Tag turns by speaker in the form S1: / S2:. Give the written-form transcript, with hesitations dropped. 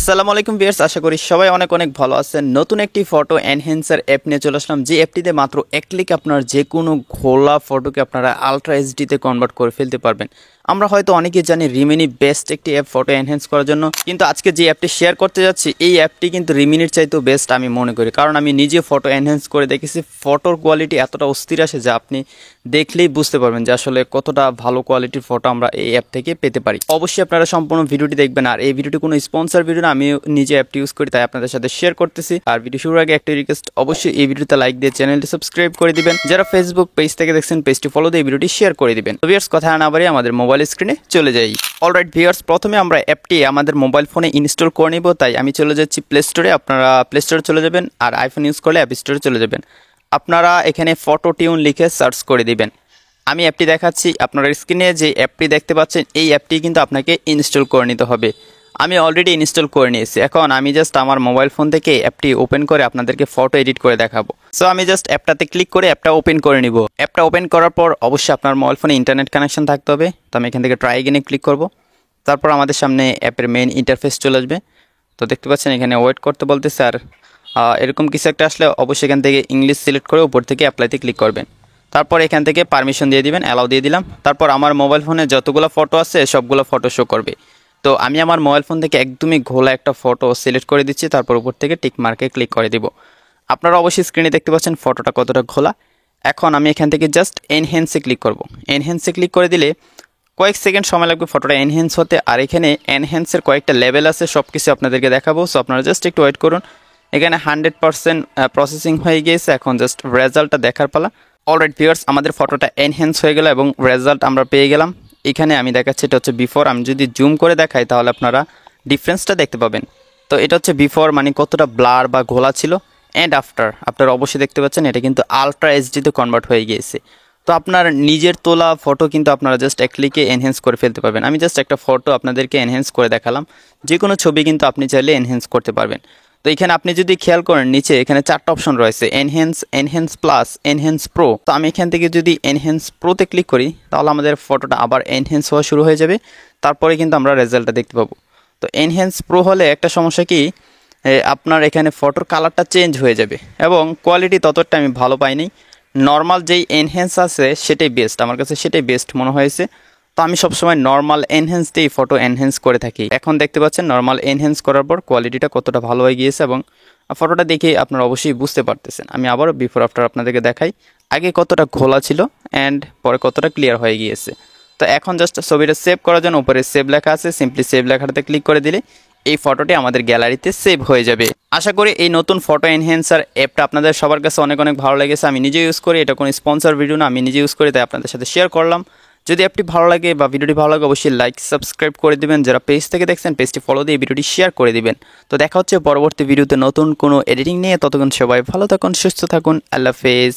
S1: আসসালামু আলাইকুম ভিউয়ার্স, আশা করি সবাই অনেক অনেক ভালো আছেন। নতুন একটি ফটো এনহ্যান্সার অ্যাপ নিয়ে চলে আসলাম, যে অ্যাপটিতে মাত্র এক ক্লিকে আপনার যে কোনো ঘোলা ফটোকে আপনারা আলট্রা এইচডিতে কনভার্ট করে ফেলতে পারবেন। আমরা হয়তো অনেকেই জানি রিমিনি বেস্ট একটি অ্যাপ ফটো এনহ্যান্স করার জন্য, কিন্তু আজকে যে অ্যাপটি শেয়ার করতে যাচ্ছি এই অ্যাপটি কিন্তু রিমিনির চাইতেও বেস্ট আমি মনে করি। কারণ আমি নিজে ফটো এনহ্যান্স করে দেখেছি, ফটোর কোয়ালিটি এতটা অস্থির আসে যা আপনি দেখলেই বুঝতে পারবেন যে আসলে কতটা ভালো কোয়ালিটির ফটো আমরা এই অ্যাপ থেকে পেতে পারি। অবশ্যই আপনারা সম্পূর্ণ ভিডিওটি দেখবেন। আর এই ভিডিওটি কোনো স্পন্সর ভিডিও না, আমি নিজে অ্যাপটি ইউজ করি তাই আপনাদের সাথে শেয়ার করতেছি। আর ভিডিও শুরুর আগে একটা রিকোয়েস্ট, অবশ্যই এই ভিডিওতে লাইক দিয়ে চ্যানেলটি সাবস্ক্রাইব করে দিবেন। যারা ফেসবুক পেজ থেকে দেখছেন পেজটি ফলো দিয়ে ভিডিওটি শেয়ার করে দিবেন। তো ভিউয়ার্স, কথা না বাড়িয়ে আমাদের মোবাইল স্ক্রিনে চলে যাই। অলরাইট ভিউয়ার্স, প্রথমে আমরা অ্যাপটি আমাদের মোবাইল ফোনে ইনস্টল করে নিব, তাই আমি চলে যাচ্ছি প্লে স্টোরে। আপনারা প্লে স্টোরে চলে যাবেন, আর আইফোন ইউজ করলে অ্যাপ স্টোরে চলে যাবেন। আপনারা এখানে ফটো টিউন লিখে সার্চ করে দিবেন। আমি অ্যাপটি দেখাচ্ছি, আপনারা স্ক্রিনে যে অ্যাপটি দেখতে পাচ্ছেন এই অ্যাপটি কিন্তু আপনাকে ইনস্টল করে নিতে হবে। আমি অলরেডি ইনস্টল করে নিয়েছি। এখন আমি জাস্ট আমার মোবাইল ফোন থেকে অ্যাপটি ওপেন করে আপনাদেরকে ফটো এডিট করে দেখাবো। সো আমি জাস্ট অ্যাপটাতে ক্লিক করে অ্যাপটা ওপেন করে নিব। অ্যাপটা ওপেন করার পর অবশ্যই আপনার মোবাইল ফোনে ইন্টারনেট কানেকশন থাকতে হবে। তো আমি এখান থেকে ট্রাই এগেনে ক্লিক করব। তারপর আমাদের সামনে অ্যাপের মেইন ইন্টারফেস চলে আসবে। তো দেখতে পাচ্ছেন এখানে ওয়েট করতে বলতেছে, আর এরকম কিছু একটা আসলে অবশ্যই এখান থেকে ইংলিশ সিলেক্ট করে উপর থেকে অ্যাপ্লাইতে ক্লিক করবেন। তারপর এখান থেকে পারমিশন দিয়ে দিবেন, অ্যালাউ দিয়ে দিলাম। তারপর আমার মোবাইল ফোনে যতগুলো ফটো আছে সবগুলো ফটো শো করবে। তো আমি আমার মোবাইল ফোন থেকে একদমই ঘোলা একটা ফটো সিলেক্ট করে দিচ্ছি, তারপর উপর থেকে টিক মার্কে ক্লিক করে দিব। আপনারা অবশ্যই স্ক্রিনে দেখতে পাচ্ছেন ফটোটা কতটা ঘোলা। এখন আমি এখান থেকে জাস্ট এনহ্যান্সে ক্লিক করব। এনহ্যান্সে ক্লিক করে দিলে কয়েক সেকেন্ড সময় লাগবে ফটোটা এনহ্যান্স হতে। আর এখানে এনহ্যান্সের কয়েকটা লেভেল আছে, সব কিছু আপনাদেরকে দেখাবো। সো আপনারা জাস্ট একটু ওয়েট করুন। এখানে 100% প্রসেসিং হয়ে গিয়েছে, এখন জাস্ট রেজাল্টটা দেখার পালা। অলরাইট ভিউয়ার্স, আমাদের ফটোটা এনহ্যান্স হয়ে গেল এবং রেজাল্ট আমরা পেয়ে গেলাম। এখানে আমি দেখাচ্ছি এটা হচ্ছে বিফোর। আমি যদি জুম করে দেখাই তাহলে আপনারা ডিফারেন্সটা দেখতে পাবেন। তো এটা হচ্ছে বিফোর, মানে কতটা ব্লার বা ঘোলা ছিল। অ্যান্ড আফটার আপনারা অবশ্যই দেখতে পাচ্ছেন এটা কিন্তু আলট্রা এইচডিতে কনভার্ট হয়ে গিয়েছে। তো আপনার নিজের তোলা ফটো কিন্তু আপনারা জাস্ট এক ক্লিকে এনহ্যান্স করে ফেলতে পারবেন। আমি জাস্ট একটা ফটো আপনাদেরকে এনহ্যান্স করে দেখালাম। যে কোনো ছবি কিন্তু আপনি চাইলে এনহ্যান্স করতে পারবেন। তো এখানে আপনি যদি খেয়াল করেন নিচে এখানে 4টা অপশন রয়েছে, enhance, enhance plus, enhance pro. তো আমি এখান থেকে যদি এনহ্যান্স প্রোতে ক্লিক করি তাহলে আমাদের ফটোটা আবার এনহ্যান্স হওয়া শুরু হয়ে যাবে। তারপরে কিন্তু আমরা রেজাল্টটা দেখতে পাবো। তো এনহ্যান্স প্রো হলে একটা সমস্যা কি, আপনার এখানে ফটোর কালারটা চেঞ্জ হয়ে যাবে এবং কোয়ালিটি ততটা আমি ভালো পাইনি। নর্মাল যেই এনহ্যান্স আছে সেটাই বেস্ট, আমার কাছে সেটাই বেস্ট মনে হয়েছে। তো আমি সবসময় নর্মাল এনহ্যান্স দিয়েই ফটো এনহ্যান্স করে থাকি। এখন দেখতে পাচ্ছেন নর্মাল এনহ্যান্স করার পর কোয়ালিটিটা কতটা ভালো হয়ে গিয়েছে এবং ফটোটা দেখে আপনারা অবশ্যই বুঝতে পারতেছেন। আমি আবারও বিফোর আফটার আপনাদেরকে দেখাই, আগে কতটা ঘোলা ছিল অ্যান্ড পরে কতটা ক্লিয়ার হয়ে গিয়েছে। তো এখন জাস্ট ছবিটা সেভ করার জন্য উপরে সেভ লেখা আছে, সিম্পলি সেভ লেখাটাতে ক্লিক করে দিলে এই ফটোটি আমাদের গ্যালারিতে সেভ হয়ে যাবে। আশা করি এই নতুন ফটো এনহ্যান্সার অ্যাপটা আপনাদের সবার কাছে অনেক অনেক ভালো লেগেছে। আমি নিজে ইউজ করি, এটা কোনো স্পন্সর ভিডিও না, আমি নিজে ইউজ করি তাই আপনাদের সাথে শেয়ার করলাম। যদি অ্যাপটি ভালো লাগে বা ভিডিওটি ভালো লাগে অবশ্যই লাইক সাবস্ক্রাইব করে দিবেন। যারা পেজ থেকে দেখছেন পেজটি ফলো দিয়ে ভিডিওটি শেয়ার করে দিবেন। তো দেখা হচ্ছে পরবর্তী ভিডিওতে নতুন কোনো এডিটিং নিয়ে। ততক্ষণ সবাই ভালো থাকুন, সুস্থ থাকুন, আল্লাহ হাফেজ।